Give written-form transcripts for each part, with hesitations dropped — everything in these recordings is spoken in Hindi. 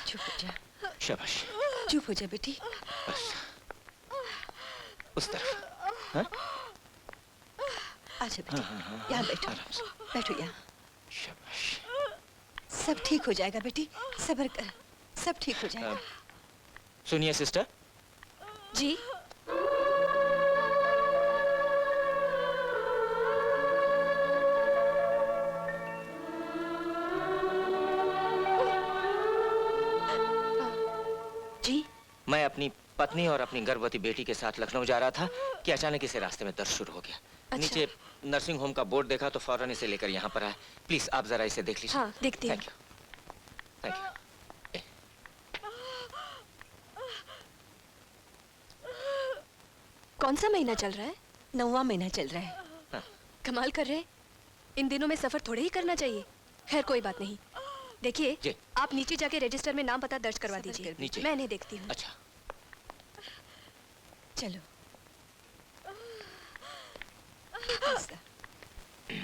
चुप हो जा। शाबाश। चुप हो जा बेटी। बस उस तरफ। हाँ? आजा बेटी, यहाँ बैठो। बैठो यहाँ। शाबाश। सब ठीक हो जाएगा बेटी, सब्र कर, सब ठीक हो जाएगा। सुनिए सिस्टर। जी। जी। मैं अपनी पत्नी और अपनी गर्भवती बेटी के साथ लखनऊ जा रहा था कि अचानक इसे रास्ते में दर्द शुरू हो गया। अच्छा। नीचे नर्सिंग होम का बोर्ड देखा तो फौरन इसे लेकर यहाँ पर आया। प्लीज आप जरा इसे देख लीजिए। हाँ, देखती हूँ। Thank you. Thank you. कौन सा महीना चल रहा है? 9वां महीना चल रहा है। हाँ। कमाल कर रहे हैं। इन दिनों में सफर थोड़े ही करना चाहिए। खैर कोई बात नहीं। देखिए, आप नीचे जाके रजिस्टर में नाम पता दर्ज करवा दीजिए। नीचे। मैं नहीं देखती हूँ। अच्छा। चलो।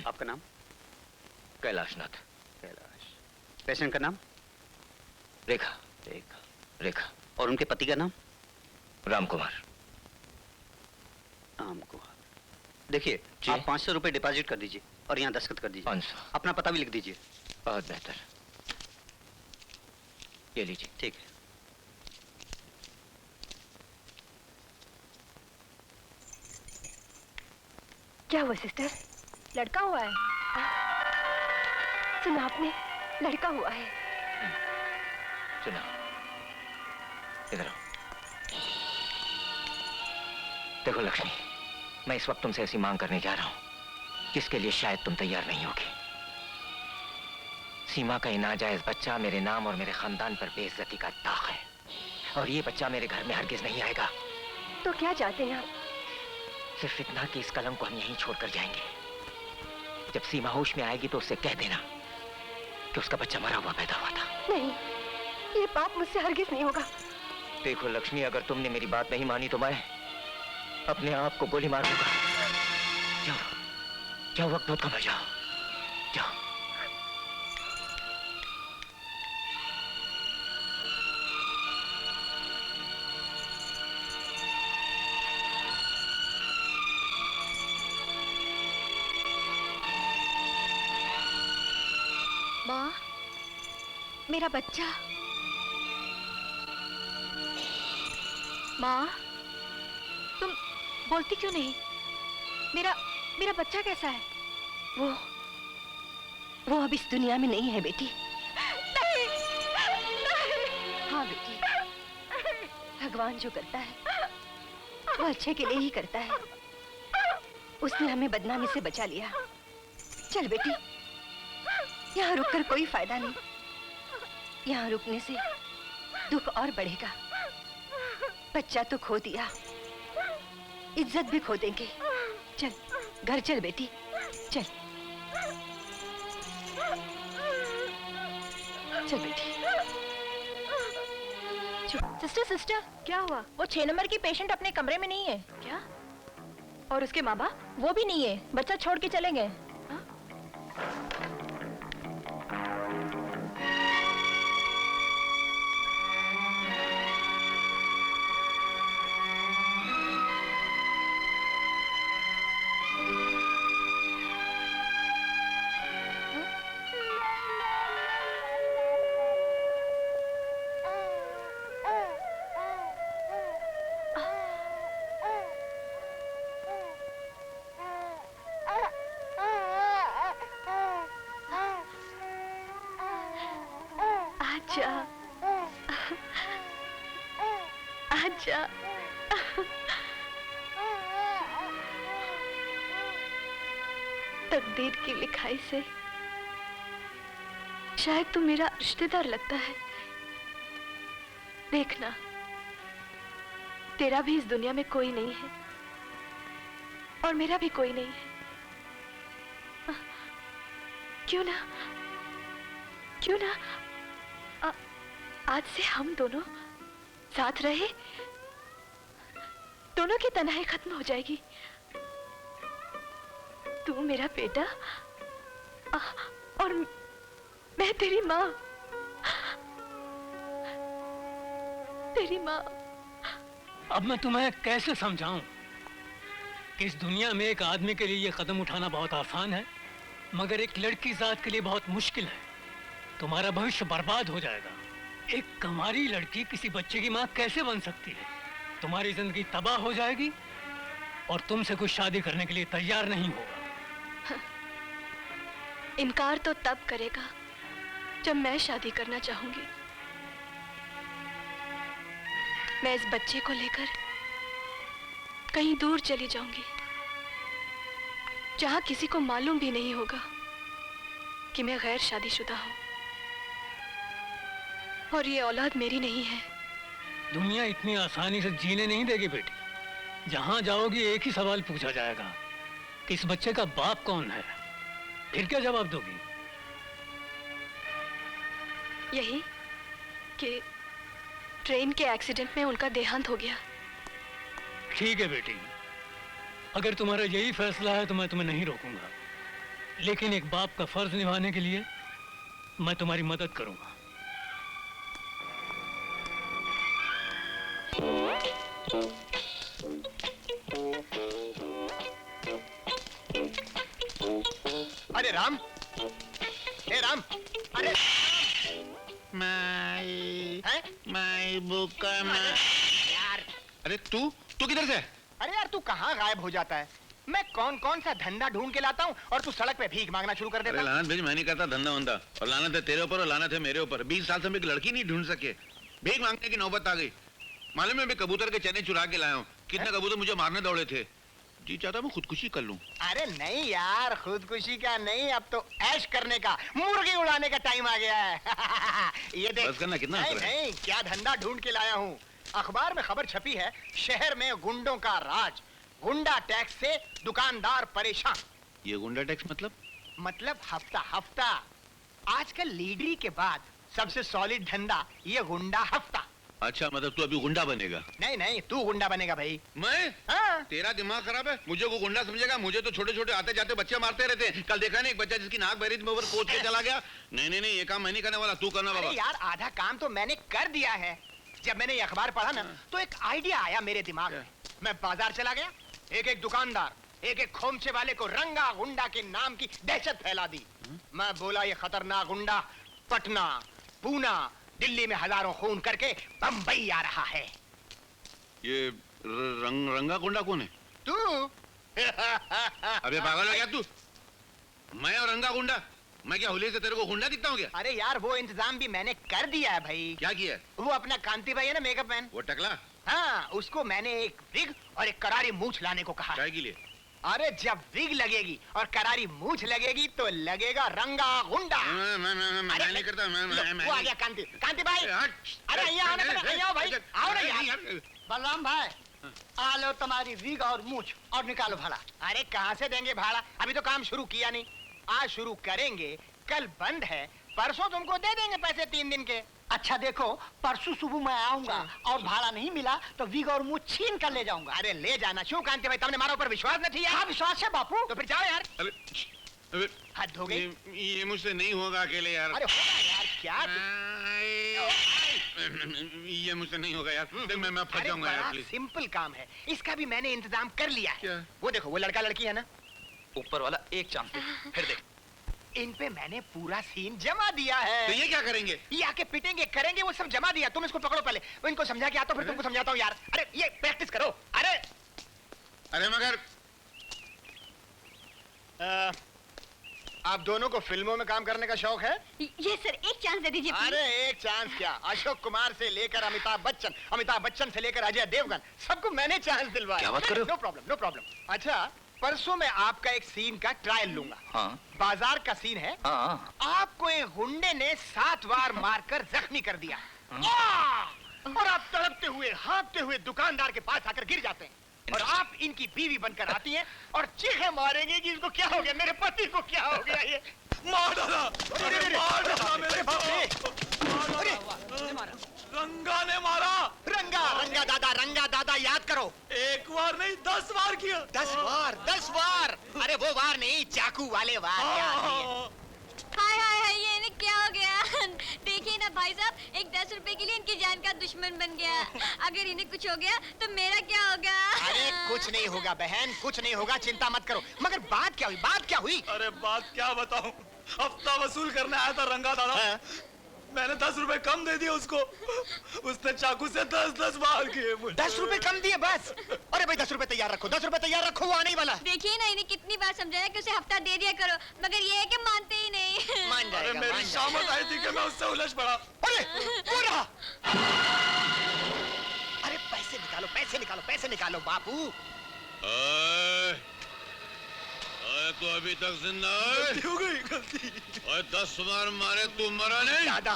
आपका नाम? कैलाशनाथ। कैलाश। पेशेंट का नाम? रेखा। रेखा। रेखा। और उनके पति का नाम? राम कुमार। राम कुमार। देखिए, आप 500 रुपए डिपॉजिट कर दीजिए और यहाँ दस्तखत कर दीजिए। 500। अपना पता भी लिख दीजिए। बहुत बेहतर। ये लीजिए। ठीक है। क्या हुआ सिस्टर? लड़का हुआ है? सुना आपने? लड़का हुआ है। सुना। इधर आओ। देखो लक्ष्मी, मैं इस वक्त तुमसे ऐसी मांग करने जा रहा हूं जिसके लिए शायद तुम तैयार नहीं होगी। सीमा का ये नाजायज बच्चा मेरे नाम और मेरे खानदान पर बेइज्जती का दाग है और ये बच्चा मेरे घर में हरगिज नहीं आएगा। तो क्या चाहते हैं आप? सिर्फ इतना कि इस कलम को हम यहीं छोड़कर जाएंगे। जब सीमा होश में आएगी तो उससे कह देना कि उसका बच्चा मरा हुआ पैदा हुआ था। नहीं, ये पाप मुझसे हरगिज नहीं होगा। देखो लक्ष्मी, अगर तुमने मेरी बात नहीं मानी तो मैं अपने आप को गोली मार दूंगा। जाओ जाओ, वक्त बहुत कम है, जाओ जाओ। माँ, मेरा बच्चा। माँ, तुम बोलती क्यों नहीं? मेरा बच्चा कैसा है? वो अब इस दुनिया में नहीं है बेटी। नहीं, नहीं। हाँ बेटी, भगवान जो करता है वो अच्छे के लिए ही करता है। उसने हमें बदनामी से बचा लिया। चल बेटी, यहाँ रुककर कोई फायदा नहीं। यहाँ रुकने से दुख और बढ़ेगा। बच्चा तो खो दिया, इज्जत भी खो देंगे। चल घर चल बेटी, चल चल बेटी। सिस्टर, क्या हुआ? वो 6 नंबर की पेशेंट अपने कमरे में नहीं है। क्या? और उसके माँ बाप? वो भी नहीं है, बच्चा छोड़ के चले गए। आजा। तकदीर की लिखाई से शायद तू मेरा रिश्तेदार लगता है। देखना, तेरा भी इस दुनिया में कोई नहीं है और मेरा भी कोई नहीं है। क्यों ना आज से हम दोनों साथ रहे, दोनों की तन्हाई खत्म हो जाएगी। तू मेरा बेटा और मैं तेरी माँ। तेरी माँ। अब मैं तुम्हें कैसे समझाऊं कि इस दुनिया में एक आदमी के लिए ये कदम उठाना बहुत आसान है, मगर एक लड़की जात के लिए बहुत मुश्किल है। तुम्हारा भविष्य बर्बाद हो जाएगा। एक कंवारी लड़की किसी बच्चे की माँ कैसे बन सकती है? तुम्हारी जिंदगी तबाह हो जाएगी और तुमसे कुछ शादी करने के लिए तैयार नहीं होगा। इनकार तो तब करेगा जब मैं शादी करना चाहूंगी। मैं इस बच्चे को लेकर कहीं दूर चली जाऊंगी, जहां किसी को मालूम भी नहीं होगा कि मैं गैर शादीशुदा हूं और ये औलाद मेरी नहीं है। दुनिया इतनी आसानी से जीने नहीं देगी बेटी। जहां जाओगी एक ही सवाल पूछा जाएगा कि इस बच्चे का बाप कौन है। फिर क्या जवाब दोगी? यही कि ट्रेन के एक्सीडेंट में उनका देहांत हो गया। ठीक है बेटी, अगर तुम्हारा यही फैसला है तो मैं तुम्हें नहीं रोकूंगा, लेकिन एक बाप का फर्ज निभाने के लिए मैं तुम्हारी मदद करूंगा। अरे राम, हे राम, अरे माई बुका यार, अरे तू किधर से? अरे यार तू कहाँ गायब हो जाता है? मैं कौन कौन सा धंधा ढूंढ के लाता हूँ और तू सड़क पे भीख मांगना शुरू कर देता है। लानत भेज, मैं नहीं करता धंधा वंदा, और लानत है तेरे ऊपर और लानत है मेरे ऊपर। 20 साल से हम एक लड़की नहीं ढूंढ सके, भीख मांगने की नौबत आ गई। मालूम है मैं कबूतर के चने चुरा के लाया हूँ। कितने कबूतर मुझे मारने दौड़े थे। जी चाहता मैं खुदकुशी कर लूं। अरे नहीं यार, खुदकुशी का नहीं, अब तो ऐश करने का, मुर्गी उड़ाने का टाइम आ गया है। ये देख, बस करना, कितना नहीं असर है? नहीं, क्या धंधा ढूंढ के लाया हूँ। अखबार में खबर छपी है, शहर में गुंडों का राज, गुंडा टैक्स से दुकानदार परेशान। ये गुंडा टैक्स मतलब हफ्ता हफ्ता। आजकल लीडरी के बाद सबसे सॉलिड धंधा ये गुंडा हफ्ता। अच्छा, मतलब तू अभी गुंडा बनेगा? नहीं नहीं, तू गुंडा बनेगा भाई। मैं? हाँ। तेरा दिमाग खराब है, मुझे को गुंडा समझेगा? मुझे तो छोटे छोटे आते जाते बच्चे मारते रहते हैं। कल देखा नहीं एक बच्चा जिसकी नाक बहरी थी, मैं ऊपर कोच के चला गया। नहीं नहीं नहीं, ये काम मैं नहीं करने वाला, तू करना बाबा। अरे यार, आधा काम तो मैंने कर दिया है। जब मैंने ये अखबार पढ़ा ना, तो एक आइडिया आया मेरे दिमाग में। मैं बाजार चला गया, एक एक दुकानदार, एक एक खोमचे वाले को रंगा गुंडा के नाम की दहशत फैला दी। मैं बोला, ये खतरनाक गुंडा पटना, पूना, दिल्ली में हजारों खून करके बंबई आ रहा है। ये रंगा गुंडा कौन है? तू। अबे पागल हो गया तू? मैं और रंगा गुंडा? मैं क्या होली से तेरे को गुंडा दिखता हूँ क्या? अरे यार, वो इंतजाम भी मैंने कर दिया है भाई। क्या किया? वो अपना कांति भाई है ना, मेकअप मैन, वो टकला? हाँ, उसको मैंने एक विग और एक करारी मूछ लाने को कहा। चाय के लिए? अरे जब विग लगेगी और करारी मूछ लगेगी तो लगेगा रंगा गुंडा। मैं नहीं करता। वो आ गया कांति। कांति भाई, अरे यहाँ आना, यहाँ आओ भाई, आओ ना यार। बलराम भाई, आ लो तुम्हारी विग और मूछ और निकालो भाड़ा। अरे कहाँ से देंगे भाड़ा? अभी तो काम शुरू किया नहीं। आज शुरू करेंगे, कल बंद है, परसों तुमको दे देंगे पैसे 3 दिन के। अच्छा देखो, परसों सुबह मैं आऊंगा और भाड़ा नहीं मिला तो विग और मूछ छीन कर ले जाऊंगा। अरे ले जाना। क्यों कांति भाई, तुमने हमारे ऊपर विश्वास नहीं यार? हाँ विश्वास है बापू। तो फिर जाओ यार। अबे हद हो गई। ये मुझसे नहीं होगा अकेले यार। अरे होगा यार, क्या ये मुझसे नहीं होगा यार। देख मैं फंस जाऊंगा यार, प्लीज। सिंपल काम है, इसका भी मैंने इंतजाम कर लिया है। क्या? वो देखो, वो लड़का लड़की है ना, ऊपर वाला एक चांस दे, फिर देख। इन पे मैंने पूरा सीन जमा दिया है। तो ये क्या करेंगे? ये आके पिटेंगे, करेंगे, वो सब जमा दिया। तुम इसको पकड़ो पहले, वो इनको समझा के आता हूं, फिर तुमको समझाता हूँ यार। अरे ये प्रैक्टिस करो। अरे मगर आप दोनों को फिल्मों में काम करने का शौक है? ये सर, एक चांस दे दीजिए प्लीज। अरे एक चांस क्या, अशोक कुमार से लेकर अमिताभ बच्चन, अमिताभ बच्चन से लेकर अजय देवगन, सबको मैंने चांस दिलवाया। क्या बात कर रहे हो? No problem, no problem. अच्छा, परसों मैं आपका एक सीन का ट्रायल लूंगा। हाँ बाजार का सीन है। हाँ। आपको एक गुंडे ने 7 बार मारकर जख्मी कर दिया। और आप तड़पते हुए, हाँफते हुए दुकानदार के पास आकर गिर जाते हैं, और आप इनकी बीवी बनकर आती हैं और चीखें मारेंगे कि इसको क्या हो गया, मेरे पति को क्या हो गया। ये मार डाला, मार डाला मेरे बाप रे। रंगा ने मारा। रंगा दादा याद करो। एक बार नहीं 10 बार किया। 10 बार। अरे वो वार नहीं, चाकू वाले वार। हाय हाय हाय, ये इन्हें क्या हो गया? देखिए ना भाई साहब, एक 10 रुपए के लिए इनकी जान का दुश्मन बन गया। अगर इन्हें कुछ हो गया तो मेरा क्या होगा? अरे कुछ नहीं होगा बहन, कुछ नहीं होगा, चिंता मत करो। मगर बात क्या हुई, बात क्या हुई? अरे बात क्या बताऊं, हफ्ता वसूल करने आया था रंगा दादा। मैंने 10 रुपए कम दे दिए उसको, उसने चाकू से 10-10 बार किए मुझे। 10 रुपए कम दिए बस? अरे भाई 10 रुपए तैयार रखो, 10 रुपए तैयार रखो, वो आने ही वाला। देखिए ना, इन्हें कितनी बार समझाया कि उसे हफ्ता दे दिया करो, मगर ये है कि मानते ही नहीं। मान जाएगा, अरे मेरी शामत आई थी कि मैं उससे उलझ पड़ा। अरे वो रहा। अरे पैसे निकालो, पैसे निकालो, पैसे निकालो बापू। तो अभी तक जिंदा है? हो गई गलती। और 10 बार मारे तू मरा नहीं? दादा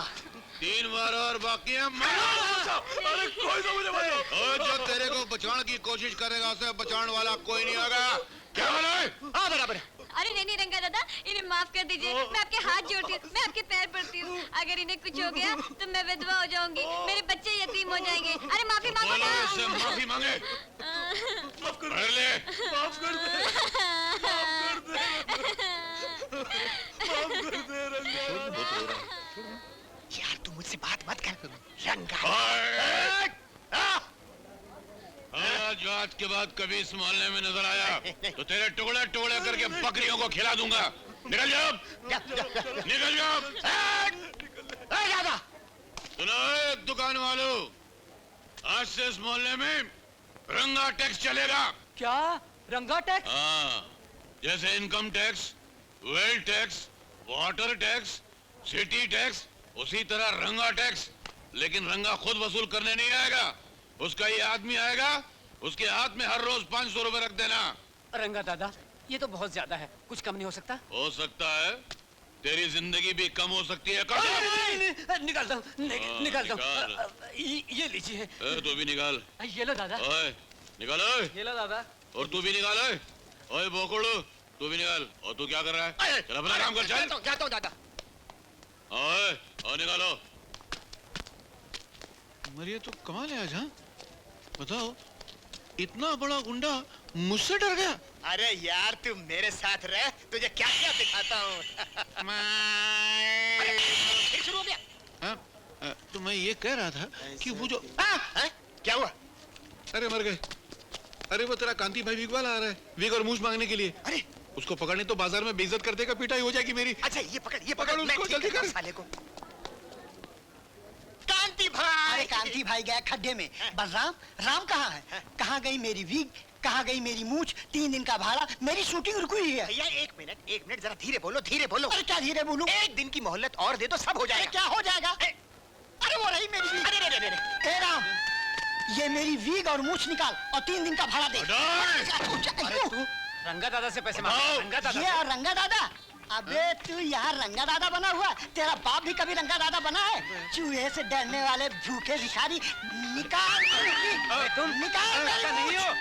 3 बार और बाकी है। अरे कोई तो मुझे बचाओ। और जो तेरे को बचाने की कोशिश करेगा उसे बचाने वाला कोई नहीं होगा। क्या बोला? हाँ बराबर। अरे नहीं नहीं रंगा दादा, इन्हें माफ कर दीजिए। मैं आपके हाथ जोड़ती हूँ, मैं आपके पैर पड़ती हूँ। अगर इन्हें कुछ हो गया तो मैं विधवा हो जाऊंगी, मेरे बच्चे यतीम हो जाएंगे। अरे माफी मांगो बोलो ना। इससे माफी मांगे। माफ कर कर ले। माफ कर दे, माफ कर दे रंगा। यार तू मुझसे बात मत कर रंगा। आज के बाद कभी इस मोहल्ले में नजर आया तो तेरे टुकड़े टुकड़े करके बकरियों को खिला दूंगा। निकल जाओ, निकल जाओ। दादा सुनो दुकान वालों, आज से इस मोहल्ले में रंगा टैक्स चलेगा। क्या रंगा टैक्स? हाँ, जैसे income tax, wealth tax, water tax, city tax, उसी तरह रंगा टैक्स। लेकिन रंगा खुद वसूल करने नहीं आएगा, उसका ये आदमी आएगा, उसके हाथ में हर रोज 500 रुपए रख देना। रंगा दादा ये तो बहुत ज्यादा है, कुछ कम नहीं हो सकता? हो सकता है, तेरी जिंदगी भी कम हो सकती है। कर दो। निकाल दो, निकाल दो। निकाल। ये लीजिए। तू भी निकाल। ये लो दादा। ओए निकाल। ओए ये लो दादा। और तू भी निकाल। ओए बोकड़ू तू भी निकाल। और तू क्या कर रहा है? चल अपना काम कर, चल। जाता हूँ दादा। ओए और निकालो। मरिए तो कमाल है आज। हाँ बताओ, इतना बड़ा गुंडा मुझसे डर गया। अरे यार तू मेरे साथ रह, तुझे क्या क्या दिखाता हूँ। फिर शुरू हो गया। हाँ, तो मैं ये कह रहा था कि वो जो क्या हुआ? अरे मर गए। अरे वो तेरा कांति भाई विग वाला आ रहा है, विग और मूछ मांगने के लिए। अरे उसको पकड़ने तो बाजार में बेइज्जत कर देगा, पिटाई हो जाएगी मेरी। अच्छा ये पकड़ पकड़ मैं उसको, ठीक जल्दी करता हूँ कर। साले को। कांति भाई। अरे कांति भाई गया खड्डे में। बलराम, राम कहाँ है? कहाँ गई मेरी वीग? कहाँ गई मेरी मूछ? 3 दिन का भाड़ा, मेरी शूटिंग रुकी हुई है। भैया एक मिनट जरा धीरे बोलो, धीरे बोलो। अरे क्या धीरे बोलूं? 1 दिन की मोहलत और दे दो, सब हो जाएगा। क्या हो जाएगा? अरे वो रही मेरी वीग। अरे राम, ये मेरी वीग और मूछ निकाल और 3 दिन का भाड़ा दे। हटाओ। तू रंगा दादा से पैसे मांगो। रंगा दादा ये रंगा दादा? अबे तू यहाँ रंगा दादा बना हुआ? तेरा बाप भी कभी रंगा दादा बना है? चूहे से डरने वाले भूखे भिखारी, निकाल तुम निकाल। दादा नहीं हो,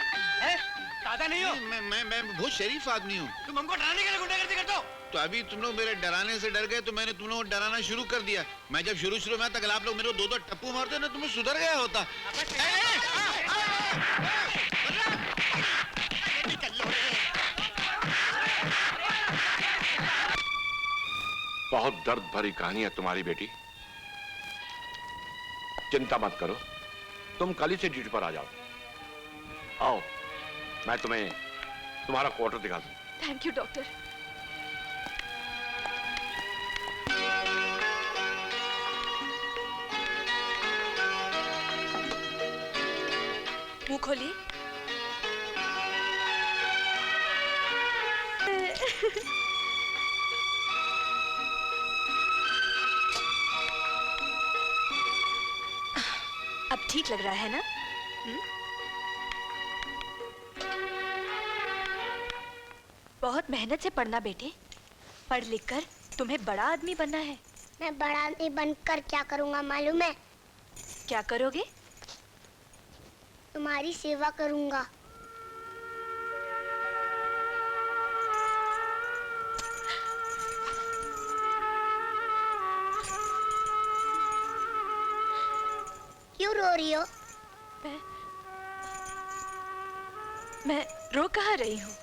दादा नहीं हो। मैं बहुत शरीफ आदमी हूँ। तुम हमको डराने के लिए गुंडागर्दी करते हो। तो अभी तुम लोग मेरे डराने से डर गए तो मैंने तुम लोगों को डराना शुरू कर दिया। मैं जब शुरू में तक आप लोग मेरे को 2-2 टप्पू मारते ना, तुम्हें सुधर गया होता। बहुत दर्द भरी कहानी है तुम्हारी बेटी। चिंता मत करो, तुम कल ही से ड्यूटी पर आ जाओ। आओ, मैं तुम्हें तुम्हारा क्वार्टर दिखा दूं। Thank you doctor. मुंह खोलिए। अब ठीक लग रहा है ना? बहुत मेहनत से पढ़ना बेटे, पढ़ लिख कर तुम्हें बड़ा आदमी बनना है। मैं बड़ा आदमी बनकर क्या करूंगा मालूम है? क्या करोगे? तुम्हारी सेवा करूंगा। क्यों रो रही हो? मैं रो कहाँ रही हूँ।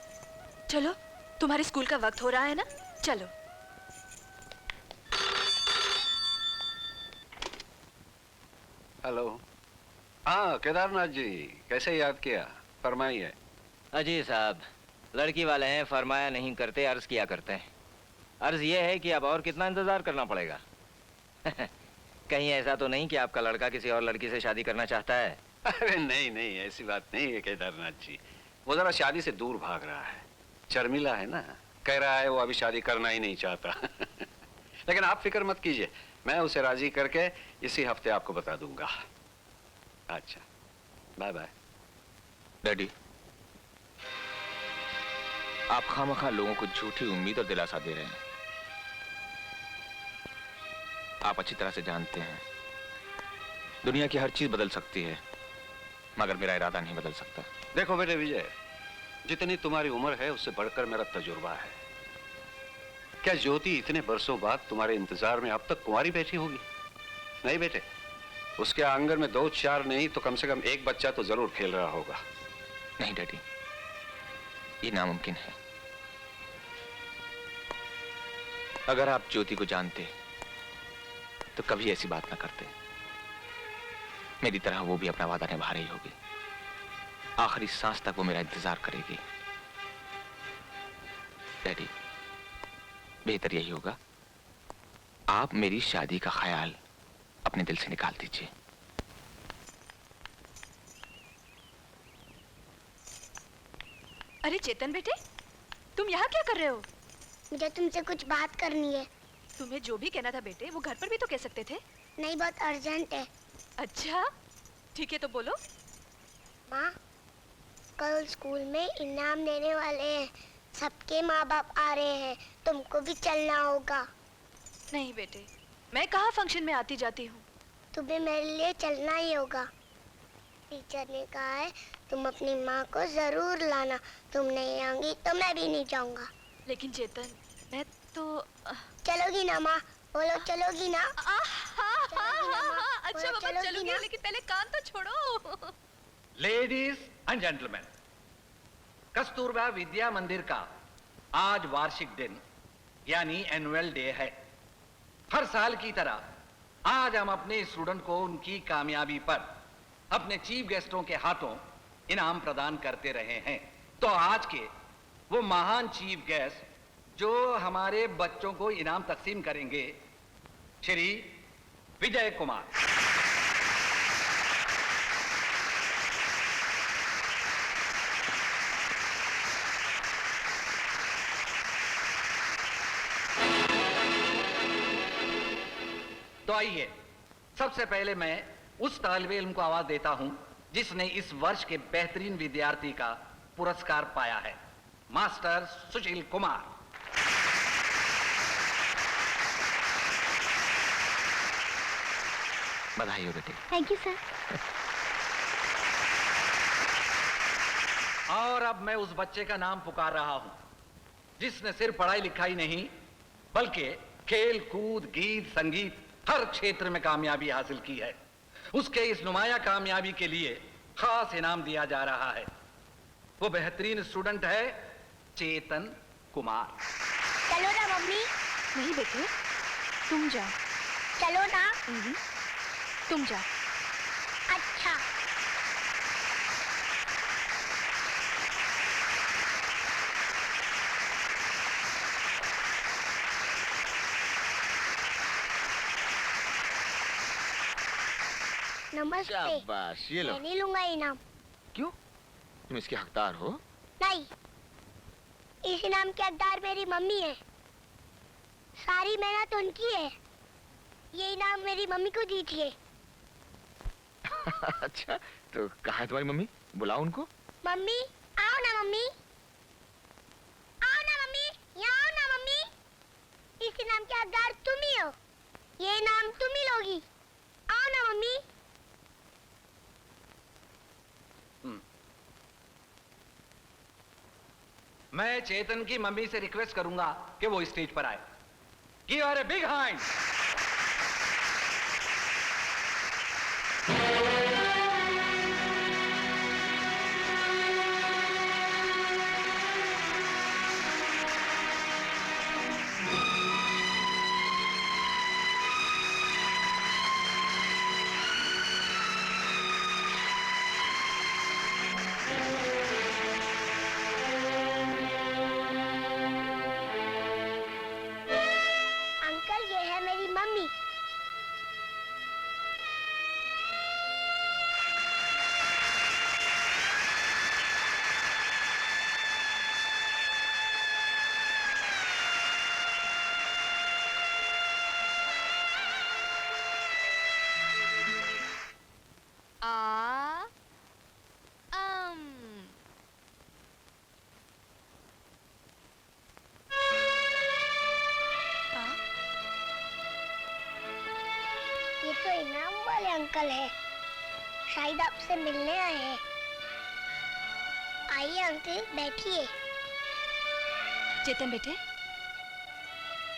चलो, तुम्हारे स्कूल का वक्त हो रहा है ना, चलो। हेलो। हाँ केदारनाथ जी, कैसे याद किया, फरमाइए। अजी साहब, लड़की वाले हैं, फरमाया नहीं करते, अर्ज किया करते हैं। अर्ज ये है कि अब और कितना इंतजार करना पड़ेगा। कहीं ऐसा तो नहीं कि आपका लड़का किसी और लड़की से शादी करना चाहता है? अरे नहीं नहीं, ऐसी बात नहीं है केदारनाथ जी। वो जरा शादी से दूर भाग रहा है, शर्मिला है ना, कह रहा है वो अभी शादी करना ही नहीं चाहता। लेकिन आप फिक्र मत कीजिए, मैं उसे राजी करके इसी हफ्ते आपको बता दूंगा। अच्छा, बाय बाय। डैडी, आप खामखा लोगों को झूठी उम्मीद और दिलासा दे रहे हैं। आप अच्छी तरह से जानते हैं दुनिया की हर चीज बदल सकती है, मगर मेरा इरादा नहीं बदल सकता। देखो बेटे विजय, जितनी तुम्हारी उम्र है उससे बढ़कर मेरा तजुर्बा है। क्या ज्योति इतने बरसों बाद तुम्हारे इंतजार में अब तक कुंवारी बैठी होगी? नहीं बेटे, उसके आंगन में 2-4 नहीं तो कम से कम एक बच्चा तो जरूर खेल रहा होगा। नहीं डैडी, ये नामुमकिन है। अगर आप ज्योति को जानते तो कभी ऐसी बात ना करते। मेरी तरह वो भी अपना वादा निभा रही होगी, आखिरी सांस तक वो मेरा इंतजार करेगी। डैडी, बेहतर यही होगा आप मेरी शादी का ख्याल अपने दिल से निकाल दीजिए। अरे चेतन बेटे, तुम यहाँ क्या कर रहे हो? मुझे तुमसे कुछ बात करनी है। तुम्हें जो भी कहना था बेटे, वो घर पर भी तो कह सकते थे। नहीं, बहुत अर्जेंट है। अच्छा ठीक है, तो बोलो। माँ, कल स्कूल में इनाम देने वाले हैं, सबके माँ बाप आ रहे हैं, तुमको भी चलना होगा। नहीं बेटे, मैं कहाँ फंक्शन में आती जाती हूँ। तुम्हें मेरे लिए चलना ही होगा। टीचर ने कहा है तुम अपनी माँ को जरूर लाना, तुम नहीं आऊंगी तो मैं भी नहीं जाऊंगा। लेकिन चेतन, मैं तो चलोगी ना माँ? बोलो चलोगी ना? अच्छा बाबा चलूंगी, लेकिन पहले कान तो छोड़ो। लेडीज एंड जेंटलमैन, कस्तूरबा विद्या मंदिर का आज वार्षिक दिन यानी एनुअल डे है। हर साल की तरह आज हम अपने स्टूडेंट को उनकी कामयाबी पर अपने चीफ गेस्टों के हाथों इनाम प्रदान करते रहे हैं। तो आज के वो महान चीफ गेस्ट जो हमारे बच्चों को इनाम तकसीम करेंगे, श्री विजय कुमार। तो आइए, सबसे पहले मैं उस तालिबे इल्म को आवाज देता हूं जिसने इस वर्ष के बेहतरीन विद्यार्थी का पुरस्कार पाया है, मास्टर सुशील कुमार। बधाई हो बेटे। Thank you sir. और अब मैं उस बच्चे का नाम पुकार रहा हूं जिसने सिर्फ पढ़ाई लिखाई नहीं बल्कि खेल कूद गीत संगीत हर क्षेत्र में कामयाबी हासिल की है। उसके इस नुमाया कामयाबी के लिए खास इनाम दिया जा रहा है। वो बेहतरीन स्टूडेंट है चेतन कुमार। चलो ना मम्मी। नहीं बेटे, तुम जाओ। चलो ना। तुम जाओ। अच्छा। नमस्ते। शाबाश, ये लो। मैं नहीं लूंगा इनाम। क्यों? तुम इसके हकदार हो? नहीं, इस इनाम के हकदार मेरी मम्मी है। सारी मेहनत उनकी है। ये इनाम मेरी मम्मी को दीजिए। अच्छा, तो कहाँ है तुम्हारी मम्मी? बुलाओ उनको। मम्मी, आओ ना मम्मी। आओ ना मम्मी, यहाँ आओ ना मम्मी। इस इनाम के हकदार तुम ही हो। ये इनाम तुम ही लोगी। आओ ना मम्मी। मैं चेतन की मम्मी से रिक्वेस्ट करूंगा कि वो स्टेज पर आए। Give her a big hand. तो इनाम वाले अंकल है, शायद आपसे मिलने आए हैं। आइए अंकल, बैठिए। चेतन बेटे,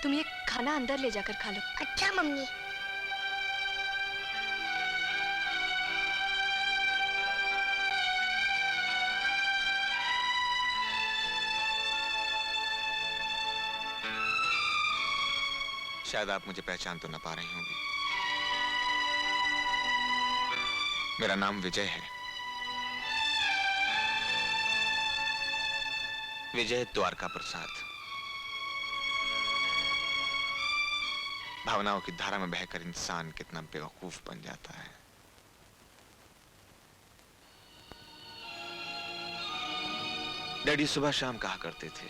तुम ये खाना अंदर ले जाकर खा लो। अच्छा मम्मी। शायद आप मुझे पहचान तो न पा रही होंगी। मेरा नाम विजय है, विजय द्वारका प्रसाद। भावनाओं की धारा में बहकर इंसान कितना बेवकूफ बन जाता है। डैडी सुबह शाम कहा करते थे,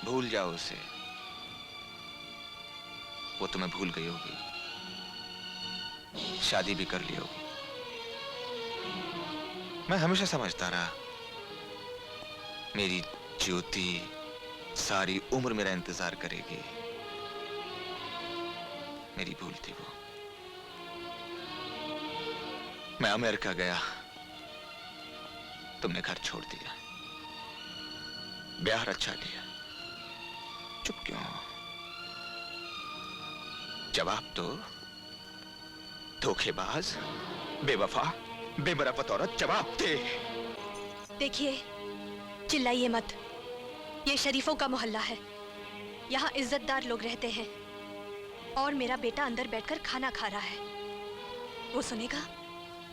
भूल जाओ उसे, वो तुम्हें भूल गई होगी, शादी भी कर ली होगी। मैं हमेशा समझता रहा मेरी ज्योति सारी उम्र मेरा इंतजार करेगी। मेरी भूल थी वो। मैं अमेरिका गया, तुमने घर छोड़ दिया, ब्याह रचा लिया। चुप क्यों? जवाब तो धोखेबाज, बेवफा, बेबराफत औरत जवाब दे। देखिए, चिल्लाइए मत। ये शरीफों का मोहल्ला है, यहाँ इज्जतदार लोग रहते हैं और मेरा बेटा अंदर बैठकर खाना खा रहा है। वो सुनेगा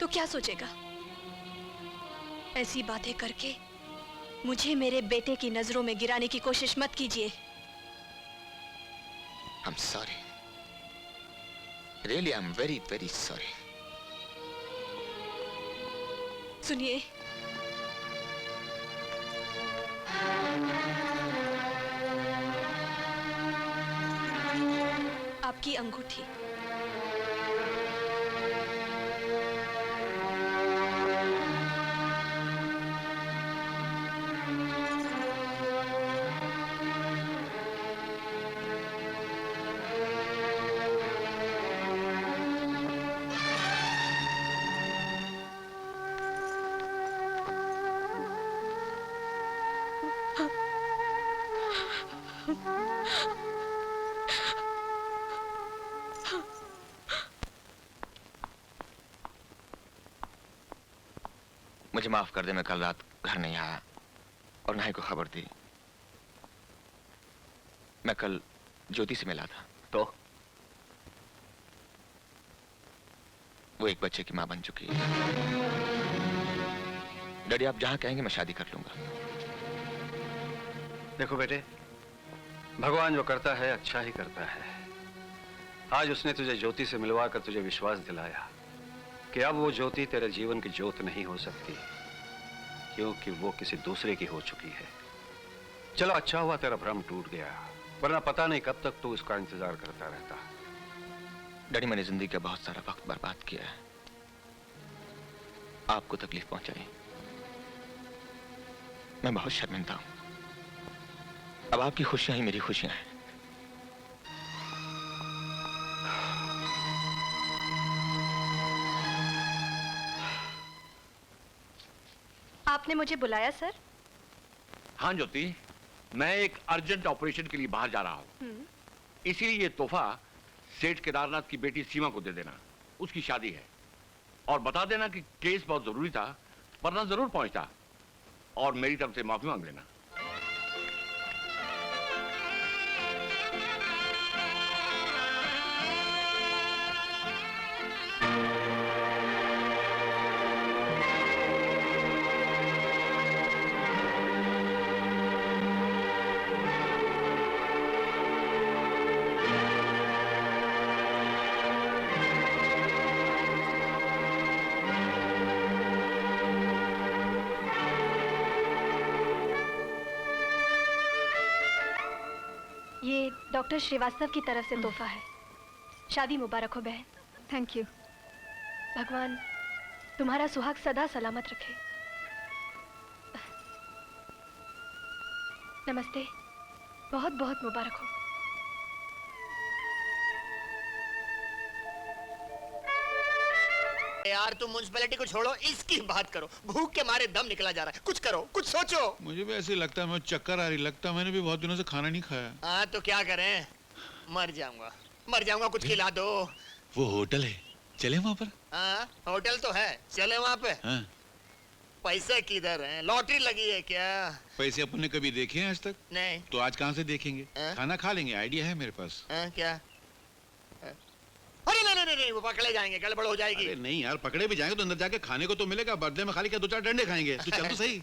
तो क्या सोचेगा? ऐसी बातें करके मुझे मेरे बेटे की नजरों में गिराने की कोशिश मत कीजिए। I'm sorry. Really, I'm very, very sorry. सुनिए, आपकी अंगूठी। मुझे माफ कर दे, मैं कल रात घर नहीं आया और ना ही को खबर दी। मैं कल ज्योति से मिला था। तो वो एक बच्चे की मां बन चुकी है। डैडी, आप जहां कहेंगे मैं शादी कर लूंगा। देखो बेटे, भगवान जो करता है अच्छा ही करता है। आज उसने तुझे ज्योति से मिलवा कर तुझे विश्वास दिलाया कि अब वो ज्योति तेरे जीवन की ज्योत नहीं हो सकती, क्योंकि वो किसी दूसरे की हो चुकी है। चलो अच्छा हुआ तेरा भ्रम टूट गया, वरना पता नहीं कब तक तू उसका इंतजार करता रहता। डैडी, मैंने जिंदगी का बहुत सारा वक्त बर्बाद किया है, आपको तकलीफ पहुंचाई। मैं बहुत शर्मिंदा हूं। अब आपकी खुशियां ही मेरी खुशियां हैं। आपने मुझे बुलाया सर? हाँ ज्योति, मैं एक अर्जेंट ऑपरेशन के लिए बाहर जा रहा हूँ, इसीलिए ये तोहफा सेठ केदारनाथ की बेटी सीमा को दे देना। उसकी शादी है, और बता देना कि केस बहुत जरूरी था, वरना जरूर पहुंचता, और मेरी तरफ से माफी मांग लेना। डॉक्टर श्रीवास्तव की तरफ से तोहफा है। शादी मुबारक हो बहन। Thank you. भगवान तुम्हारा सुहाग सदा सलामत रखे। नमस्ते, बहुत बहुत मुबारक हो। यार तुम म्युनिसिपैलिटी को छोड़ो, इसकी बात करो। भूख के मारे दम निकला जा रहा है, कुछ करो, कुछ सोचो। मुझे भी ऐसे लगता है, मैं चक्कर आ रही लगता है, मैंने भी बहुत दिनों से खाना नहीं खाया। हाँ तो क्या करें, मर जाऊंगा, कुछ खिला दो। वो होटल है, चले वहाँ पर? हाँ होटल तो है, चले वहाँ पे। हाँ। पैसे किधर हैं? लॉटरी लगी है क्या? पैसे अपन ने कभी देखे हैं आज तक? नहीं। तो आज कहाँ से देखेंगे? खाना खा लेंगे, आइडिया है मेरे पास। क्या? अरे नहीं, वो पकड़े जाएंगे, गड़बड़ हो जाएगी। अरे नहीं यार, पकड़े भी जाएंगे तो अंदर जाके खाने को तो मिलेगा, बर्दे में खाली क्या 2-4 डंडे खाएंगे। तो चल तो सही।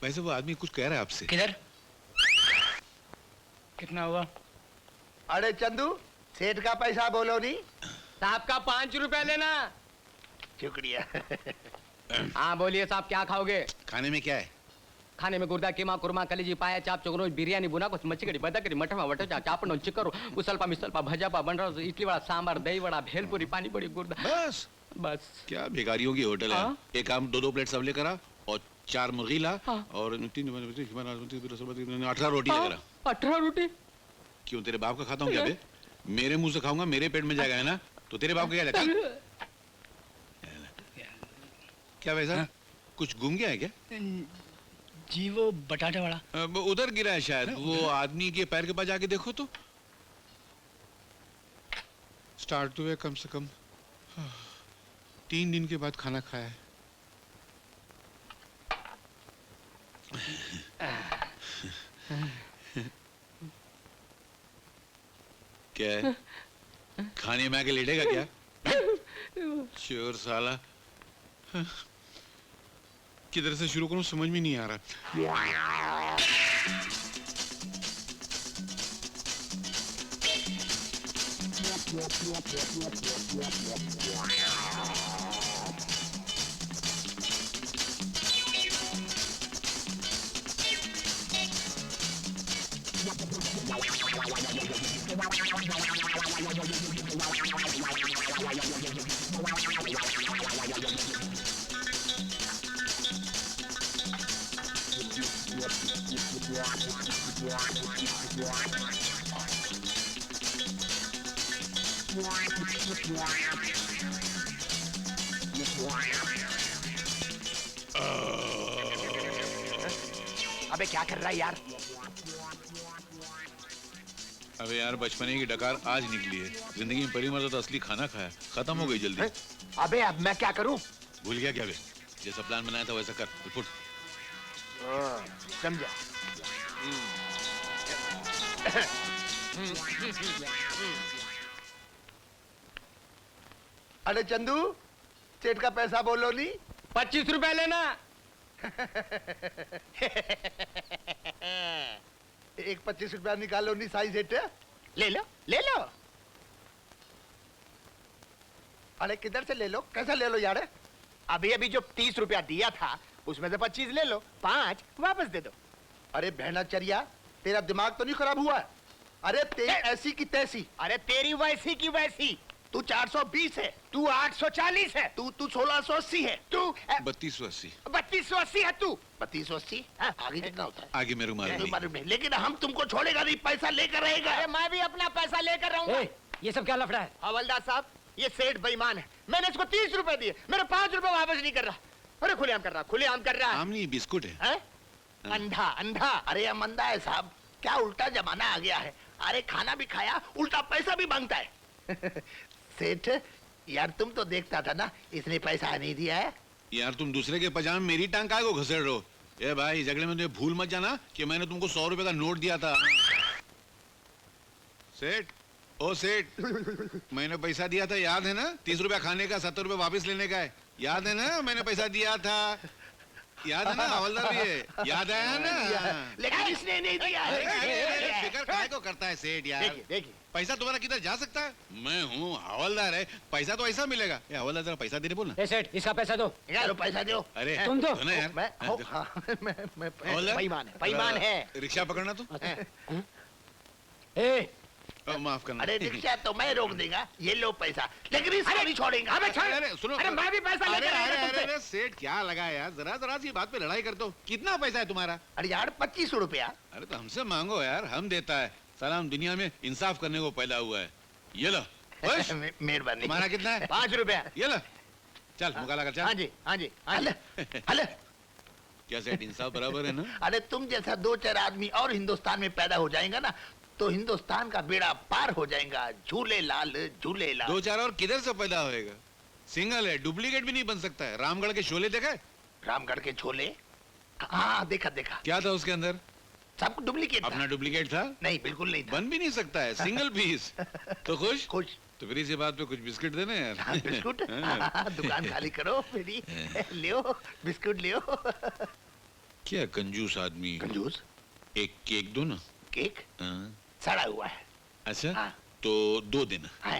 वैसे वो आदमी कुछ कह रहा है आपसे। किधर? कितना हुआ? अरे चंदू, सेठ का पैसा बोलो नहीं। साहब का 5 रुपए लेना। शुक्रिया। हाँ बोलिए साहब, क्या खाओगे? खाने में क्या है? खाने में गुर्दा, कीमा, कुरमा, कलेजी, पाया, चाप, चोगरो, बिरयानी, बुना कुछ मच्छी कड़ी, बदा कड़ी, मटमा, वटचा, चापनो, चिकरो, उसलपा, मिसलपा, भजापा, बनरा, इडली वड़ा, सांबर, दही वड़ा, भेलपुरी, पानी पूरी, गुर्दा। बस क्या भिखारियों की होटल है। एक काम 2-2 प्लेट सब लेकर आ और 4 मुर्गी ला और 18 रोटी लेकर आ। 18 रोटी? क्यों, तेरे बाप का खाता हूँ क्या बे? मेरे मुंह से खाऊंगा, मेरे पेट में जाएगा, है ना? तो तेरे बाप का क्या जाएगा? क्या वैसा कुछ घूम गया है क्या? जी वो बटाटे वाला उधर गिरा है शायद। वो आदमी के पैर के पास जाके देखो तो। स्टार्ट हुए कम से कम 3 दिन के बाद खाना खाया है। क्या है? खाने में आके लेटेगा क्या? चोर साला। किधर से शुरू करूं समझ में नहीं आ रहा। अबे क्या कर रहा है यार? अबे यार, बचपने की डकार आज निकली है। जिंदगी में पहली मर्तबा तो असली खाना खाया, खत्म हो गई जल्दी। अबे अब मैं क्या करूं? भूल गया क्या बे? जैसा प्लान बनाया था वैसा कर, फुट। समझा। अरे चंदू, सेठ का पैसा बोलो नहीं। 25 रुपए लेना। एक 25 रुपया निकालो नहीं साई सेठ। ले लो, ले लो। अरे किधर से ले लो, कैसा ले लो यार? अभी अभी जो 30 रुपया दिया था उसमें से 25 ले लो, 5 वापस दे दो। अरे बहनाचर्या, तेरा दिमाग तो नहीं खराब हुआ? अरे तेरी ऐसी की तैसी। अरे तेरी वैसी की वैसी। तू 420 है, तू 840 है, तू 1680 है, तू 3280। 3280 है तू। 3280? आगे कितना होता है? आगे मेरे मालूम नहीं। लेकिन हम तुमको छोड़ेगा नहीं, पैसा लेकर रहेगा। अरे मैं भी अपना पैसा लेकर रहूंगा। ये सब क्या लफड़ा है? हवलदार साहब, ये सेठ बेईमान है। मैंने इसको 30 रुपए दिए, मेरे 5 रुपए वापस नहीं कर रहा। अरे खुलेआम कर रहा, खुलेआम कर रहा। आम नहीं, बिस्कुट है। अंधा अंधा। अरे हम अंधा है साहब, क्या उल्टा जमाना आ गया है। अरे खाना भी खाया, उल्टा पैसा भी मांगता है। सेठ यार, तुम तो देखता था ना, इसने पैसा नहीं दिया है। यार तुम दूसरे के पजामे में मेरी टांग काहे को घसेड़ रहे हो? ए भाई, झगड़े में तुम्हें भूल मत जाना कि मैंने तुमको 100 रुपए का नोट दिया था। सेठ, ओ सेठ, मैंने पैसा दिया था, याद है ना? 30 रुपया खाने का, 70 रुपए वापस लेने का है, याद है ना? मैंने पैसा दिया था, याद है ना? हवलदार भी है, याद आया ना? लेकिन इसने नहीं दिया। फिक्र काहे को करता है सेठ यार? देखिए, पैसा तुम्हारा किधर जा सकता है? मैं हूँ हवलदार है, पैसा तो ऐसा मिलेगा। ये हवलदार जरा पैसा देने बोल ना। सेठ, इसका पैसा दो। यार पैसा दो। अरे तुम दो ना यार। मैं बेईमान है। रिक्शा पकड़ना तो। माफ करना। अरे रिक्शा तो मैं रोक देगा, ये लो पैसा, लेकिन इसको नहीं छोड़ेंगे। अरे सुनो, अरे मैं भी पैसा लेकर आया तुमसे। अरे सेठ क्या लगा यार, जरा सी बात पे लड़ाई करते हो। कितना पैसा है तुम्हारा? अरे यार 25 रुपया। अरे तो हमसे मांगो यार, हम देता है। साला हम दुनिया में इंसाफ करने को पैदा हुआ है। ये लो। मेहरबानी। तुम्हारा कितना है? 5 रुपया। ये लो। चल मुकाला कर चल। हाँ जी, हाँ जी, हाँ जी। अले क्या सेठ इंसाफ बराबर है ना? अरे तुम जैसा 2-4 आदमी और हिंदुस्तान में पैदा हो जाएगा ना तो हिंदुस्तान का बेड़ा पार हो जाएगा। झूले लाल झूले लाल। 2-4 और किधर से पैदा होएगा? सिंगल है, डुप्लीकेट भी नहीं बन सकता है। रामगढ़ के शोले देखा है? रामगढ़ के छोले? हाँ देखा देखा। क्या था उसके अंदर? सब डुप्लीकेट। अपना डुप्लीकेट था? नहीं बिल्कुल नहीं था। बन भी नहीं सकता है, सिंगल पीस। तो खुश? खुश। तो फिर इसी बात पे कुछ बिस्किट देना यार। हाँ, बिस्कुट? दुकान खाली करो मेरी। लियो बिस्कुट लियो। क्या कंजूस आदमी। कंजूस? एक केक दो ना। केक? हाँ। सड़ा हुआ है। अच्छा? हाँ। तो 2 देना। हाँ।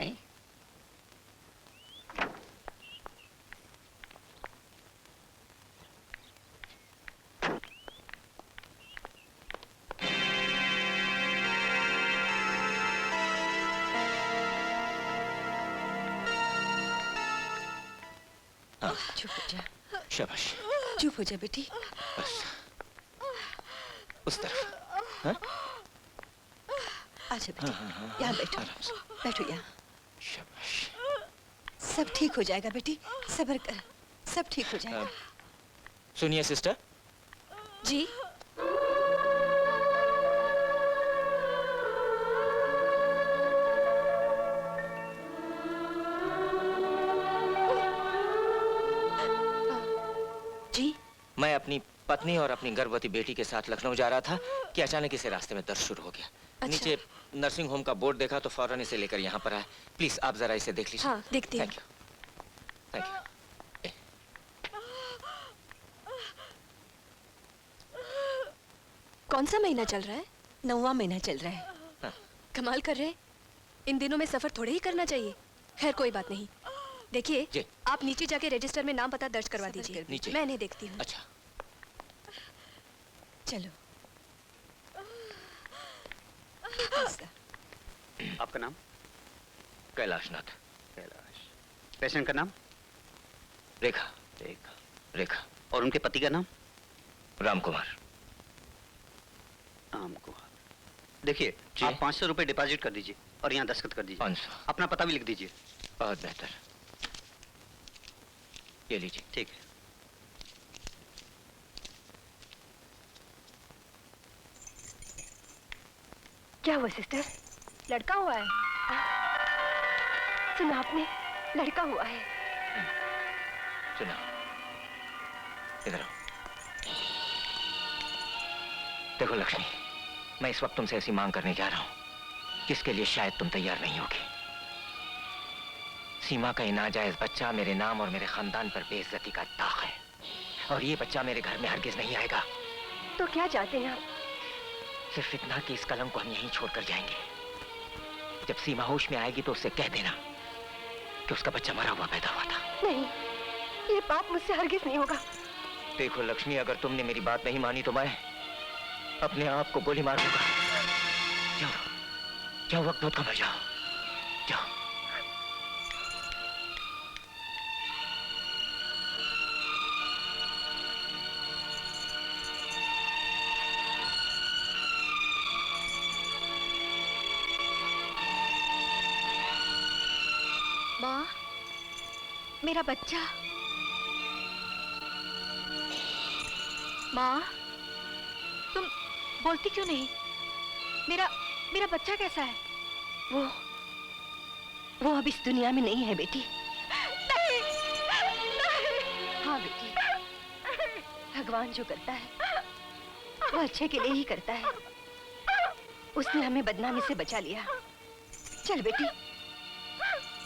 चुप हो जा। शाबाश। चुप हो जा बेटी। बस उस तरफ। हाँ? आजा बेटी, यहाँ बैठो। बैठो यहाँ। शाबाश। सब ठीक हो जाएगा बेटी, सब्र कर, सब ठीक हो जाएगा। सुनिए सिस्टर। जी। जी। मैं अपनी पत्नी और अपनी गर्भवती बेटी के साथ लखनऊ जा रहा था कि अचानक इसे रास्ते में दर्द शुरू हो गया। अच्छा। नीचे नर्सिंग होम का बोर्ड देखा तो फौरन इसे लेकर यहाँ पर आया। प्लीज आप जरा इसे देख लीजिए। हाँ देखती हूँ। Thank you. Thank you. कौन सा महीना चल रहा है? 9वां महीना चल रहा है। हाँ। कमाल कर रहे हैं। इन दिनों में सफर थोड़े ही करना चाहिए। खैर कोई बात नहीं। देखिए आप नीचे जाके रजिस्टर में नाम पता दर्ज करवा दीजिए। नीचे। मैं इन्हें देखती हूँ। अच्छा। चलो। आपका नाम? कैलाशनाथ। कैलाश। पेशेंट का नाम? रेखा। रेखा। रेखा। और उनके पति का नाम? राम कुमार। राम कुमार। देखिए आप 500 रुपए डिपॉजिट कर दीजिए और यहाँ दस्तखत कर दीजिए। 500। अपना पता भी लिख दीजिए। बहुत बेहतर। ये लीजिए। ठीक है। क्या हुआ सिस्टर? लड़का हुआ है? सुना आपने? लड़का हुआ है। सुना। इधर आओ। देखो लक्ष्मी, मैं इस वक्त तुमसे ऐसी मांग करने जा रहा हूं जिसके लिए शायद तुम तैयार नहीं होगी। सीमा का ये नाजायज बच्चा मेरे नाम और मेरे खानदान पर बेइज्जती का दाग है और ये बच्चा मेरे घर में हरगिज नहीं आएगा। तो क्या चाहते हैं आप? सिर्फ इतना कि इस कलम को हम यहीं छोड़कर जाएंगे। जब सीमा होश में आएगी तो उससे कह देना कि उसका बच्चा मरा हुआ पैदा हुआ था। नहीं, ये पाप मुझसे हरगिज नहीं होगा। देखो लक्ष्मी, अगर तुमने मेरी बात नहीं मानी तो मैं अपने आप को गोली मार दूंगा। जाओ जाओ, वक्त बहुत कम है, जाओ जाओ। माँ, मेरा बच्चा। माँ, तुम बोलती क्यों नहीं? मेरा मेरा बच्चा कैसा है? वो अब इस दुनिया में नहीं है बेटी। नहीं, नहीं। हाँ बेटी, भगवान जो करता है वो अच्छे के लिए ही करता है। उसने हमें बदनामी से बचा लिया। चल बेटी,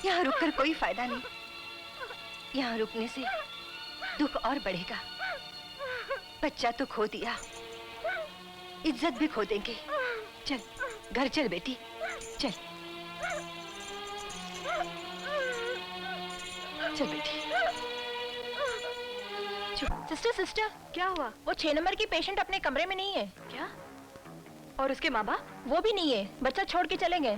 यहाँ रुककर कोई फायदा नहीं। यहाँ रुकने से दुख और बढ़ेगा। बच्चा तो खो दिया, इज्जत भी खो देंगे। चल घर चल बेटी, चल चल बेटी। सिस्टर सिस्टर, क्या हुआ? वो 6 नंबर की पेशेंट अपने कमरे में नहीं है। क्या? और उसके माँ बाप? वो भी नहीं है, बच्चा छोड़ के चले गए।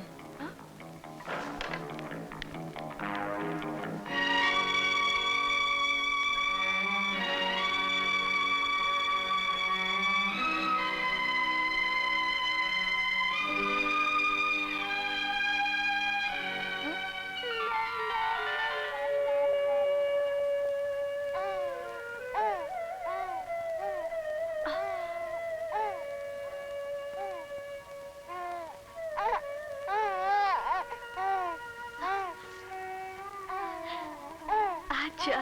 आजा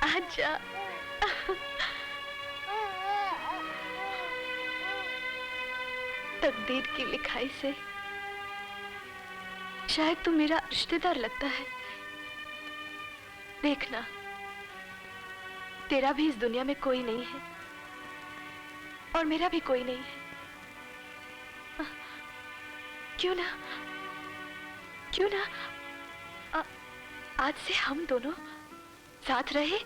आजा। तकदीर की लिखाई से शायद तू मेरा रिश्तेदार लगता है। देखना, तेरा भी इस दुनिया में कोई नहीं है और मेरा भी कोई नहीं है। क्यों ना आज से हम दोनों साथ रहे,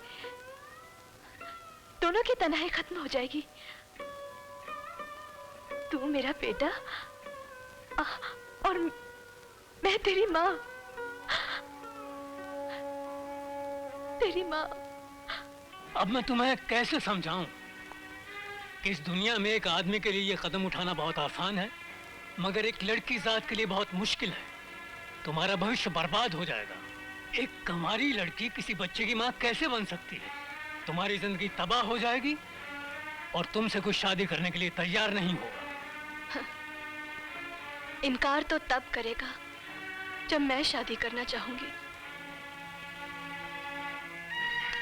दोनों की तन्हाई खत्म हो जाएगी। तू मेरा बेटा और मैं तेरी माँ, तेरी माँ। अब मैं तुम्हें कैसे समझाऊं कि इस दुनिया में एक आदमी के लिए ये कदम उठाना बहुत आसान है, मगर एक लड़की जात के लिए बहुत मुश्किल है। तुम्हारा भविष्य बर्बाद हो जाएगा। एक कमारी लड़की किसी बच्चे की माँ कैसे बन सकती है? तुम्हारी जिंदगी तबाह हो जाएगी और तुमसे कुछ शादी करने के लिए तैयार नहीं होगा। इनकार तो तब करेगा जब मैं शादी करना चाहूंगी।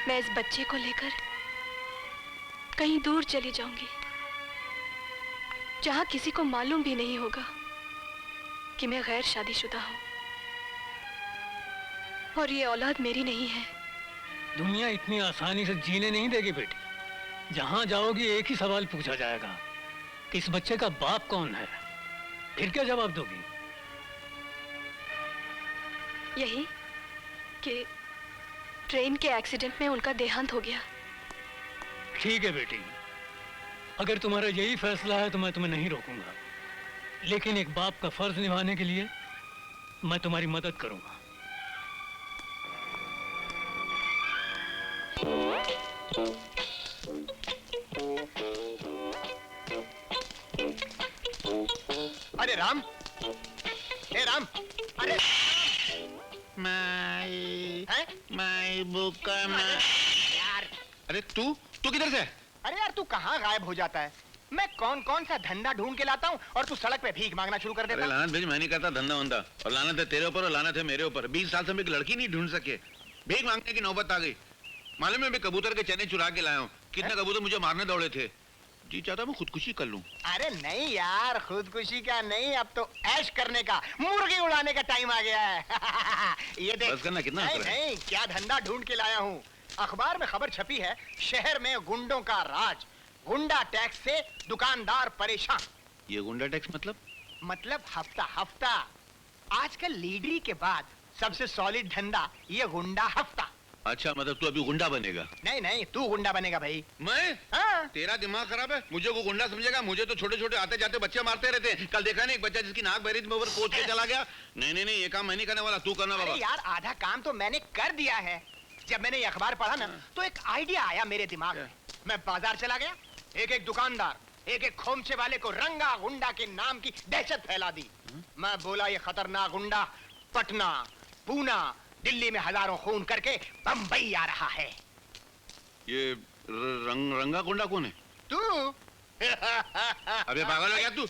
मैं इस बच्चे को लेकर कहीं दूर चली जाऊंगी, जहां किसी को मालूम भी नहीं होगा कि मैं गैर शादीशुदा हूं और ये औलाद मेरी नहीं है। दुनिया इतनी आसानी से जीने नहीं देगी बेटी। जहां जाओगी एक ही सवाल पूछा जाएगा कि इस बच्चे का बाप कौन है। फिर क्या जवाब दोगी? यही कि ट्रेन के एक्सीडेंट में उनका देहांत हो गया। ठीक है बेटी, अगर तुम्हारा यही फैसला है तो मैं तुम्हें नहीं रोकूंगा, लेकिन एक बाप का फर्ज निभाने के लिए मैं तुम्हारी मदद करूंगा। अरे राम, हे राम, अरे माई बुका यार, अरे तू किधर से? अरे यार तू कहाँ गायब हो जाता है? मैं कौन कौन सा धंधा ढूंढ के लाता हूँ और तू सड़क पे भीख मांगना शुरू कर देता अरे है। लानत भेज, मैं नहीं करता धंधा वंदा, और लानत है तेरे ऊपर और लानत है मेरे ऊपर। 20 साल से हम एक लड़की नहीं ढूंढ सके, भीख मांगने की नौबत आ गई। मालूम है मैं कबूतर के चने चुरा के लाया हूँ। कितने कबूतर मुझे मारने दौड़े थे। जी चाहता मैं खुदकुशी कर लूं। अरे नहीं यार, खुदकुशी का नहीं, अब तो ऐश करने का, मुर्गी उड़ाने का टाइम आ गया है। ये देख, बस करना कितना नहीं, नहीं, क्या धंधा ढूंढ के लाया हूँ। अखबार में खबर छपी है, शहर में गुंडों का राज, गुंडा टैक्स से दुकानदार परेशान। ये गुंडा टैक्स मतलब हफ्ता हफ्ता। आजकल लीडरी के बाद सबसे सॉलिड धंधा ये गुंडा हफ्ता। अच्छा, मतलब तू अभी गुंडा बनेगा? नहीं नहीं, तू गुंडा बनेगा भाई। मैं? हाँ। तेरा दिमाग खराब है, मुझे को गुंडा समझेगा? मुझे तो छोटे छोटे आते जाते बच्चे मारते रहते हैं। कल देखा नहीं एक बच्चा जिसकी नाक बहरी थी, मैं ऊपर कोच के चला गया। नहीं नहीं नहीं, ये काम मैं नहीं करने वाला, तू करना बाबा। अरे यार, आधा काम तो मैंने कर दिया है। जब मैंने ये अखबार पढ़ा ना, तो एक आइडिया आया मेरे दिमाग में। मैं बाजार चला गया, एक एक दुकानदार, एक एक खोमचे वाले को रंगा गुंडा के नाम की दहशत फैला दी। मैं बोला ये खतरनाक गुंडा पटना, पूना, दिल्ली में हजारों खून करके बंबई आ रहा है। ये रंगा गुंडा कौन है? तू। अबे पागल हो गया तू?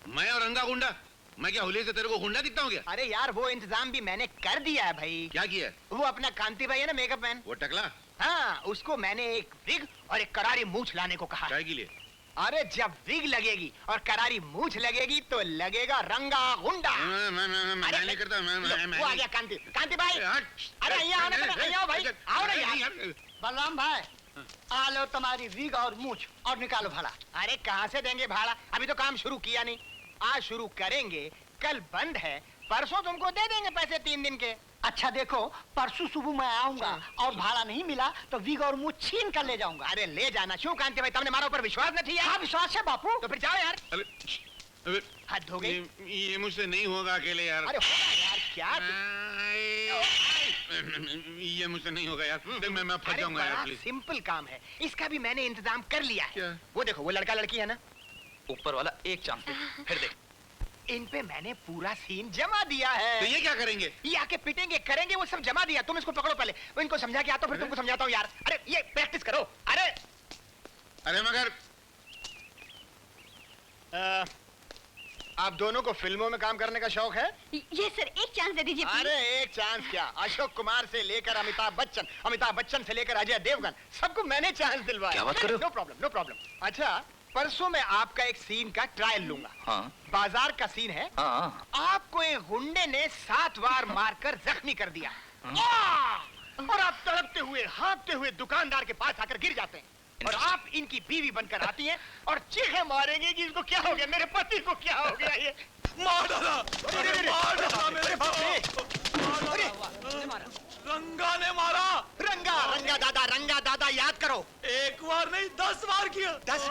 मैं और रंगा गुंडा? मैं क्या होली से तेरे को गुंडा दिखता हूँ क्या? अरे यार, वो इंतजाम भी मैंने कर दिया है भाई। क्या किया? वो अपना कांति भाई है ना, मेकअप मैन, वो टकला? हाँ, उसको मैंने एक विग और एक करारी मूछ लाने को कहा। क्या के लिए? अरे जब विग लगेगी और करारी मूछ लगेगी तो लगेगा रंगा गुंडा। मैं नहीं करता। वो आ गया कांति भाई। अरे यहाँ आओ भाई, आओ ना यार। बलराम भाई, आ लो तुम्हारी विग और मूछ और निकालो भाड़ा। अरे कहाँ से देंगे भाड़ा? अभी तो काम शुरू किया नहीं। आज शुरू करेंगे, कल बंद है, परसों तुमको दे देंगे पैसे 3 दिन के। अच्छा देखो, परसों सुबह मैं आऊंगा और भाड़ा नहीं मिला तो विग और मुंह छीन कर ले जाऊंगा। अरे ले जाना। क्यों कांति भाई, तुमने हमारा ऊपर विश्वास नहीं किया? हाँ विश्वास है बापू। तो फिर जाओ यार। अरे हद हो गई। ये मुझसे नहीं होगा अकेले यार। अरे होगा यार, क्या ये मुझसे नहीं होगा यार। देख मैं फंस जाऊंगा यार, प्लीज। सिंपल काम है, इसका भी मैंने इंतजाम कर लिया है। वो देखो, वो लड़का लड़की है ना, ऊपर वाला एक चांस दे, फिर देख। इन पे मैंने पूरा सीन जमा दिया है। तो ये क्या करेंगे? ये आके पिटेंगे, करेंगे, वो सब जमा दिया। तुम इसको पकड़ो पहले, वो इनको समझा के आता हूँ, फिर तुमको समझाता हूँ यार। अरे ये प्रैक्टिस करो। अरे मगर आप दोनों को फिल्मों में काम करने का शौक है? ये सर एक चांस दे दीजिए अरे एक चांस क्या, अशोक कुमार से लेकर अमिताभ बच्चन से लेकर अजय देवगन, सबको मैंने चांस दिलवाया। क्या बात कर रहे हो? No problem no problem. अच्छा, परसों मैं आपका एक सीन का ट्रायल लूंगा। हाँ। बाजार का सीन है। हाँ। आपको एक गुंडे ने 7 बार मारकर जख्मी कर दिया। और आप तड़पते हुए हाँफते हुए दुकानदार के पास आकर गिर जाते हैं और आप इनकी बीवी बनकर आती हैं और चीखें मारेंगे कि इसको क्या हो गया, मेरे पति को क्या हो गया। ये मार डाला, मार डाला मेरे बाप ने। रंगा ने मारा। रंगा दादा याद करो। एक बार नहीं 10 बार किया। 10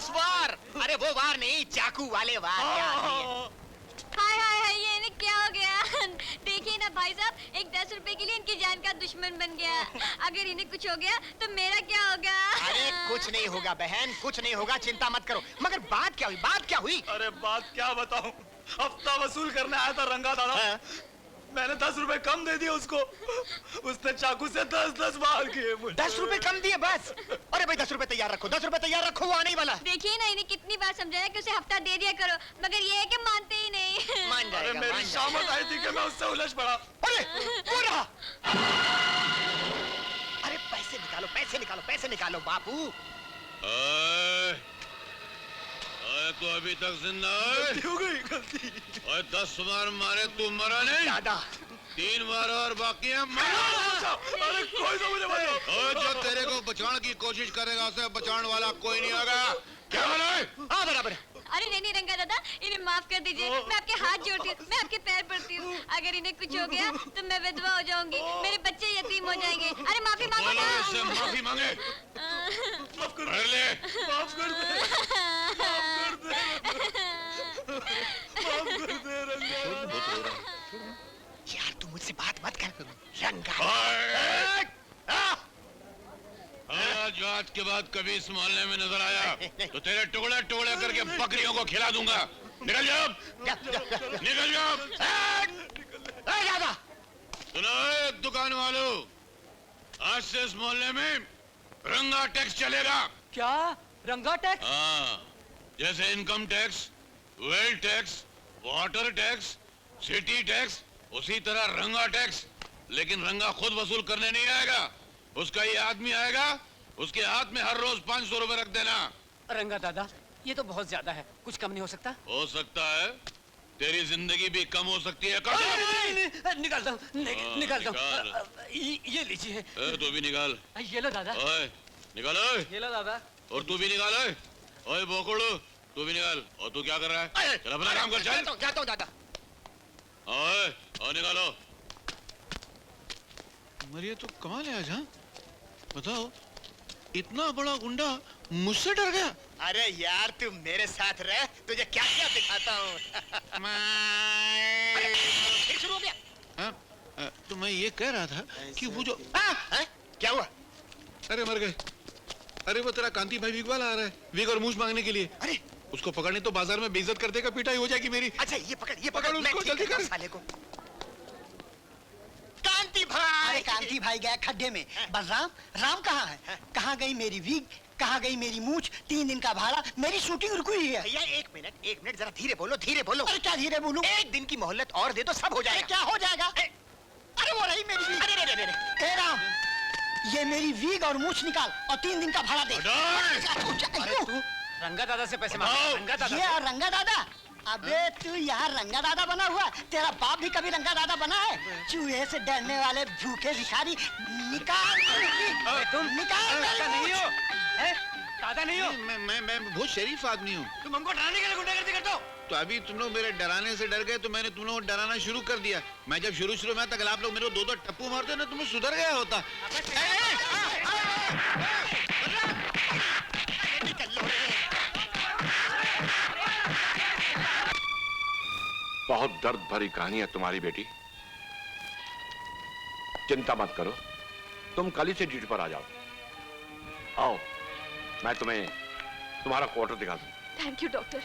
बार। अरे वो वार नहीं, चाकू वाले वार। हाय हाय हाय, ये इन्हें क्या हो गया? देखिए ना भाई साहब, एक 10 रुपए के लिए इनकी जान का दुश्मन बन गया। अगर इन्हें कुछ हो गया तो मेरा क्या होगा? अरे कुछ नहीं होगा बहन, कुछ नहीं होगा, चिंता मत करो। मगर बात क्या हुई? अरे बात क्या बताऊं, हफ्ता वसूल करने आया था रंगा दादा। मैंने 10 रुपए कम दे दिए उसको। उसने चाकू से 10 बार किए मुझे। 10 रुपए कम दिए बस? अरे भाई 10 रुपए तैयार रखो, 10 रुपए तैयार रखो, वो आने ही वाला। देखिए ना, इन्हें कितनी बार समझाया कि उसे हफ्ता दे दिया करो, मगर ये है कि मानते ही नहीं। मान जाएगा। अरे मेरी शामत आई थी कि मैं उससे उलझ पड़ा। अरे वो रहा। अरे पैसे निकालो बापू। तो अभी तक जिंदा है? हो गई गलती। और 10 बार मारे तू मरा नहीं? दादा 3 बार और बाकी है। अरे कोई तो मुझे बचाओ। और जो तेरे को बचाने की कोशिश करेगा उसे बचाने वाला कोई नहीं होगा। क्या बोला है? हाँ बराबर। अरे नहीं रंगा दादा, इन्हें माफ कर दीजिए। मैं आपके हाथ जोड़ती हूँ, मैं आपके पैर पड़ती हूँ। अगर इन्हें कुछ हो गया तो मैं विधवा हो जाऊंगी, मेरे बच्चे यतीम हो जाएंगे। अरे माफी मांगो ना। इससे माफी मांगे। माफ कर ले। माफ कर दे रंगा। यार तू मुझसे बात मत कर रंगा। आज के बाद कभी इस मोहल्ले में नजर आया तो तेरे टुकड़े टुकड़े करके बकरियों को खिला दूंगा। निकल जाओ, निकल जाओ। सुनो दुकान वालों, आज से इस मोहल्ले में रंगा टैक्स चलेगा। क्या रंगा टैक्स? हाँ, जैसे income tax, wealth tax, water tax, city tax, उसी तरह रंगा टैक्स। लेकिन रंगा खुद वसूल करने नहीं आएगा, उसका ये आदमी आएगा, उसके हाथ में हर रोज 500 रुपए रख देना। रंगा दादा, ये तो बहुत ज्यादा है, कुछ कम नहीं हो सकता? हो सकता है, तेरी जिंदगी भी कम हो सकती है। निकाल दो, निकाल दो। ये लीजिए। तू भी निकाल। ये लो दादा। ओए निकालो। ये लो दादा। और तू भी निकाल। ओए बोकड़ू, तू भी निकाल। और तू क्या कर रहा है? चल अपना काम कर। चल जाता हूँ दादा। ओए और निकालो। मरिए तो कमाल है आज। हाँ बताओ, इतना बड़ा गुंडा मुझसे डर गया? अरे यार तू मेरे साथ रह, तुझे क्या क्या दिखाता हूँ। फिर शुरू हो गया। तो मैं ये कह रहा था कि वो जो क्या हुआ? अरे मर गए। अरे वो तेरा कांति भाई विग वाला आ रहा है, विग और मूछ मांगने के लिए। अरे उसको पकड़ने तो बाजार में बेइज्जत कर देगा, पिटाई हो जाएगी मेरी। अच्छा ये पकड़ उसको, जल्दी कर साले को। कांति भाई। अरे कांति भाई गया खड्डे में। बलराम, राम कहाँ है? कहाँ गई मेरी वीग? कहाँ गई मेरी मूछ? 3 दिन का भाड़ा, मेरी शूटिंग रुकी हुई है। भैया एक मिनट जरा धीरे बोलो। अरे क्या धीरे बोलूं? 1 दिन की मोहलत और दे दो, सब हो जाएगा। क्या हो जाएगा? अरे वो रही मेरी वीग। अरे राम, ये मेरी वीग और मूछ निकाल और 3 दिन का भाड़ा दे। अरे तू रंगा दादा से पैसे मांग। रंगा दादा ये और रंगा दादा? अबे तू यहाँ रंगा दादा बना हुआ? तेरा बाप भी कभी रंगा दादा बना है? चूहे से डरने वाले भूखे भिखारी, निकाल। तुम निकाल। नहीं हो? दादा नहीं हो? मैं बहुत शरीफ आदमी हूँ। तुम हमको डराने के लिए गुंडागर्दी करते हो? तो अभी तुम लोग मेरे डराने से डर गए तो मैंने तुम लोग को डराना शुरू कर दिया। मैं जब शुरू में तक आप लोग मेरे को 2-2 टप्पू मारते ना, तुम्हें सुधर गया होता। बहुत दर्द भरी कहानी है तुम्हारी बेटी। चिंता मत करो, तुम कल ही से ड्यूटी पर आ जाओ। आओ, मैं तुम्हें तुम्हारा क्वार्टर दिखा दूं। Thank you doctor.